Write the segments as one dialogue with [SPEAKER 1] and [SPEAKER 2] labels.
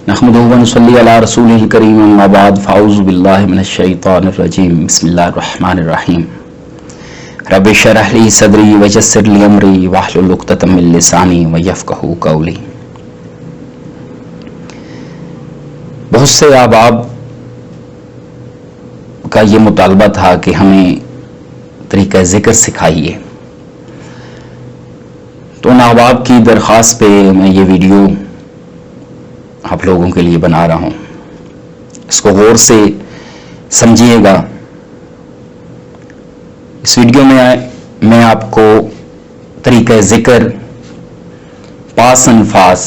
[SPEAKER 1] नहमदुहु व नसल्ली अला रसूलिल करीम अम्मा बाद फ़अऊज़ु बिल्लाहि मिनश शैतानिर रजीम बिस्मिल्लाहिर रहमानिर रहीम रब्बि इश्रह ली सदरी व यस्सिर ली अमरी वहलुल उक़दतम मिन लिसानी व यफ़क़हू क़ौली। बहुत से अहबाब का ये मुतालबा था कि हमें तरीक़ा ज़िक्र सिखाइए, तो उन अहबाब की दरख्वास्त पे मैं ये वीडियो आप लोगों के लिए बना रहा हूँ। इसको गौर से समझिएगा। इस वीडियो में मैं आपको तरीक़ा ज़िक्र पास अनफास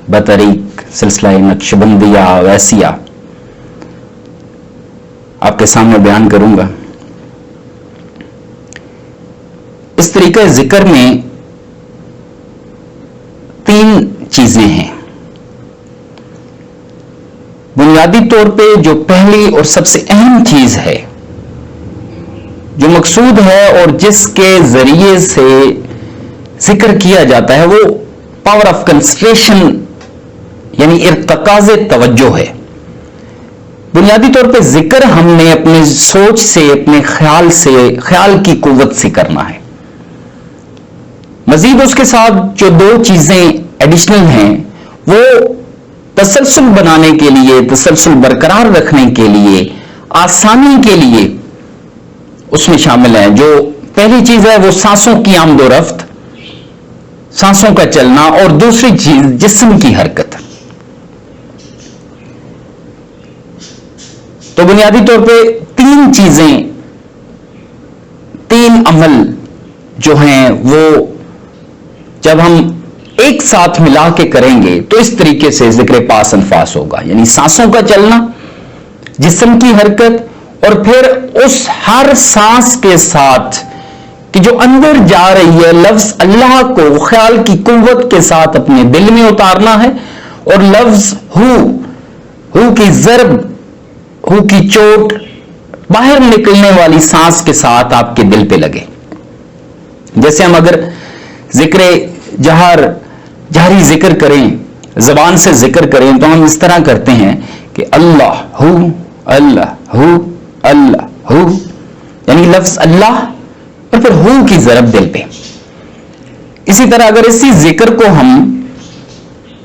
[SPEAKER 1] बतरीक सिलसिला नक्शबंदिया वैसिया आपके सामने बयान करूंगा। इस तरीक़ा ज़िक्र में 3 चीजें हैं। बुनियादी तौर पे जो पहली और सबसे अहम चीज है, जो मकसूद है और जिसके जरिए से जिक्र किया जाता है, वो पावर ऑफ कंसंट्रेशन यानी इर्तिकाज़ तवज्जो है। बुनियादी तौर पे जिक्र हमने अपनी सोच से, अपने ख्याल की कुव्वत से करना है। मजीद उसके साथ जो 2 चीजें एडिशनल हैं, वो तसलसल बनाने के लिए, तसलसल बरकरार रखने के लिए, आसानी के लिए उसमें शामिल है। जो पहली चीज है वो सांसों की आमदोरफ्त, सांसों का चलना, और दूसरी चीज जिस्म की हरकत। तो बुनियादी तौर पे 3 चीजें, 3 अमल जो हैं वो जब हम एक साथ मिला के करेंगे तो इस तरीके से जिक्र पास अनफास होगा। यानी सांसों का चलना, जिस्म की हरकत, और फिर उस हर सांस के साथ कि जो अंदर जा रही है, लफ्ज अल्लाह को ख्याल की कुव्वत के साथ अपने दिल में उतारना है, और लफ्ज हु की ज़रब, हु की चोट बाहर निकलने वाली सांस के साथ आपके दिल पे लगे। जैसे हम अगर जिक्र जारी जिक्र करें, जबान से जिक्र करें, तो हम इस तरह करते हैं कि अल्लाह हु अल्लाह हु अल्लाह हु, यानी लफ्ज अल्लाह और फिर हु की ज़रब दिल पे। इसी तरह अगर इसी जिक्र को हम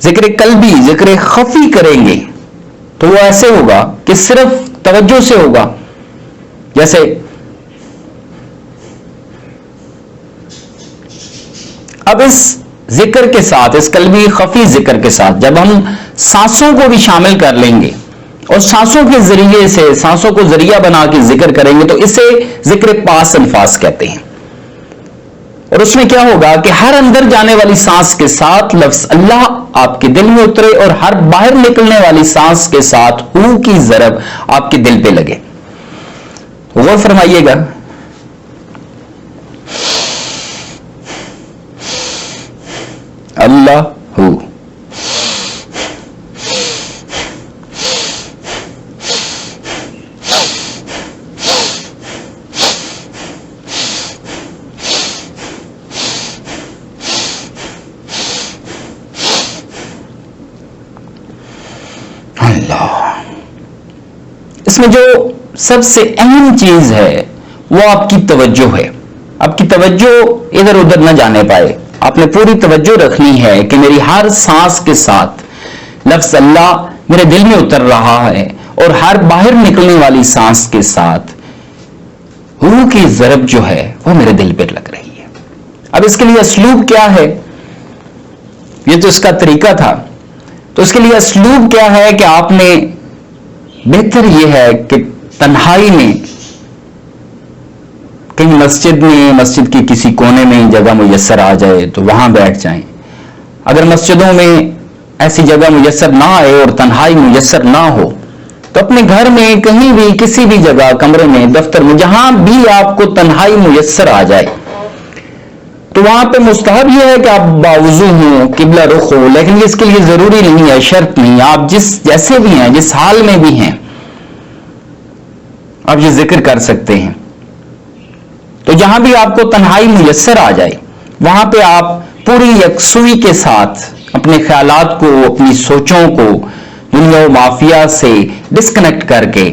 [SPEAKER 1] जिक्र कल्बी, जिक्र खफी करेंगे तो वो ऐसे होगा कि सिर्फ तवज्जो से होगा। जैसे अब इस जिक्र के साथ, इस कल्बी खफी जिक्र के साथ जब हम सांसों को भी शामिल कर लेंगे और सांसों के जरिए से, सांसों को जरिया बना के जिक्र करेंगे, तो इसे जिक्र पास अनफास कहते हैं। और उसमें क्या होगा कि हर अंदर जाने वाली सांस के साथ लफ्ज अल्लाह आपके दिल में उतरे, और हर बाहर निकलने वाली सांस के साथ हु की ज़रब आपके दिल पे लगे। गौर फरमाइएगा। अल्लाह हु, अल्लाह। इसमें जो सबसे अहम चीज है वो आपकी तवज्जो है। आपकी तवज्जो इधर उधर न जाने पाए। आपने पूरी तवज्जो रखनी है कि मेरी हर सांस के साथ लफ्ज अल्लाह मेरे दिल में उतर रहा है, और हर बाहर निकलने वाली सांस के साथ हु की ज़रब जो है वो मेरे दिल पर लग रही है। अब इसके लिए असलूब क्या है? ये तो इसका तरीका था। तो इसके लिए असलूब क्या है कि आपने, बेहतर यह है कि तन्हाई में कहीं मस्जिद की किसी कोने में जगह मुयस्सर आ जाए तो वहां बैठ जाएं। अगर मस्जिदों में ऐसी जगह मुयस्सर ना आए और तन्हाई मुयस्सर ना हो, तो अपने घर में कहीं भी, किसी भी जगह, कमरे में, दफ्तर में, जहां भी आपको तन्हाई मुयस्सर आ जाए, तो वहां पे मुस्तहब यह है कि आप बावजू हो, किबला रुख हो। लेकिन इसके लिए जरूरी नहीं है, शर्त नहीं। आप जैसे भी हैं, जिस हाल में भी हैं, आप ये जिक्र कर सकते हैं। तो जहां भी आपको तन्हाई मुयस्सर आ जाए, वहां पे आप पूरी यकसुई के साथ अपने ख्यालात को, अपनी सोचों को دنیا و مافیا سے ڈسکنیکٹ کر کے،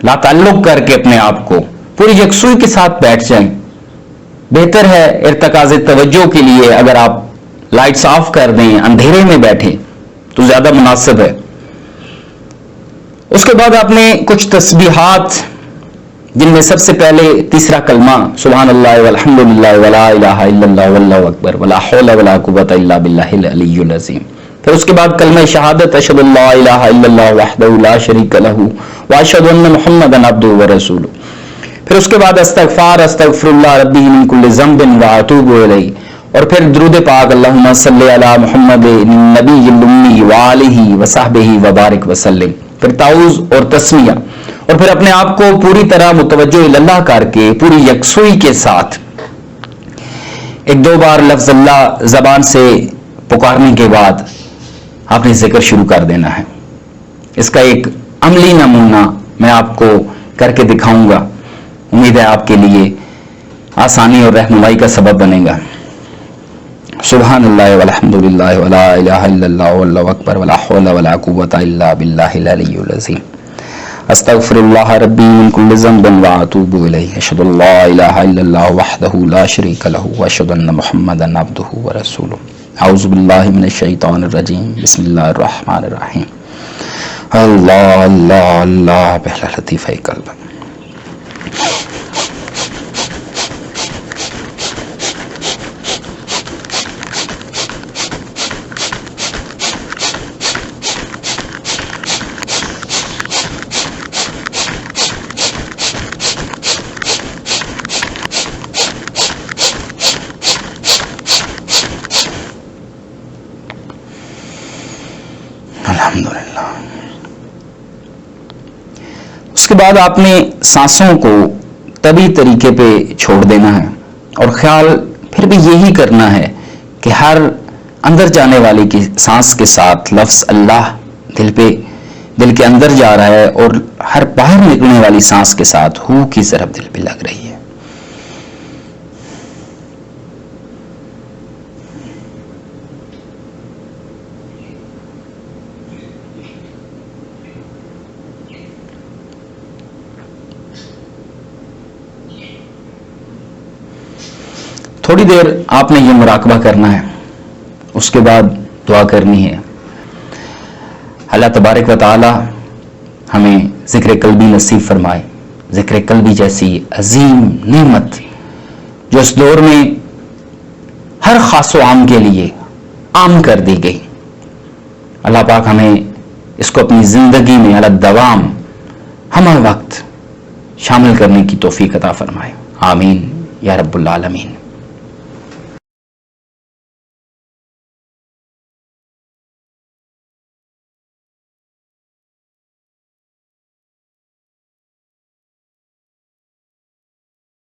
[SPEAKER 1] لا تعلق کر کے اپنے آپ کو پوری یکسوئی کے ساتھ بیٹھ جائیں. بہتر ہے ارتکاز توجہ کے لیے اگر آپ لائٹس آف کر دیں، اندھیرے میں بیٹھیں تو زیادہ مناسب ہے. اس کے بعد آپ نے کچھ تسبیحات، جن میں سب سے پہلے تیسرا کلمہ سبحان اللہ والحمد للہ ولا الہ الا اللہ واللہ اکبر ولا حول ولا قوۃ الا باللہ العلی العظیم. پھر اس کے بعد کلمہ شہادت اشہد ان لا الہ الا اللہ وحدہ لا شریک لہ واشہد ان محمدا عبدہ ورسولہ. پھر اس کے بعد استغفار استغفر اللہ ربی من کل ذنب واتوب الیہ. اور پھر درود پاک اللہم صلی علی محمد النبی الامی وآلہ وصحبہ وبارک وسلم. پھر تعوذ اور تسمیہ، اور پھر اپنے آپ کو پوری طرح متوجہ اللہ کر کے پوری یکسوئی کے ساتھ ایک دو بار لفظ اللہ زبان سے پکارنے کے بعد آپ نے ذکر شروع کر دینا ہے. اس کا ایک عملی نمونہ میں آپ کو کر کے دکھاؤں گا، امید ہے آپ کے لیے آسانی اور رہنمائی کا سبب بنے گا. سبحان اللہ والحمد للہ ولا الہ الا اللہ واللہ اکبر ولا حول ولا قوۃ الا باللہ العلی العظیم. استغفر اللہ ربی من کل ذنب واتوب الیہ. اشہد ان لا الہ الا اللہ وحدہ لا شریک لہ واشہد ان محمدا عبدہ ورسولہ. اعوذ باللہ من الشیطان الرجیم. بسم اللہ الرحمن الرحیم. اللہ اللہ اللہ پہلا لطیفہ قلب. الحمدللہ. اس کے بعد آپ نے سانسوں کو طبی طریقے پہ چھوڑ دینا ہے، اور خیال پھر بھی یہی کرنا ہے کہ ہر اندر جانے والی کی سانس کے ساتھ لفظ اللہ دل کے اندر جا رہا ہے، اور ہر باہر نکلنے والی سانس کے ساتھ ہو کی ضرب دل پہ لگ رہی ہے. تھوڑی دیر آپ نے یہ مراقبہ کرنا ہے، اس کے بعد دعا کرنی ہے. اللہ تبارک و تعالی ہمیں ذکر قلبی نصیب فرمائے. ذکر قلبی جیسی عظیم نعمت جو اس دور میں ہر خاص و عام کے لیے عام کر دی گئی، اللہ پاک ہمیں اس کو اپنی زندگی میں علی الدوام ہمہ وقت شامل کرنے کی توفیق عطا فرمائے. آمین یا رب العالمین.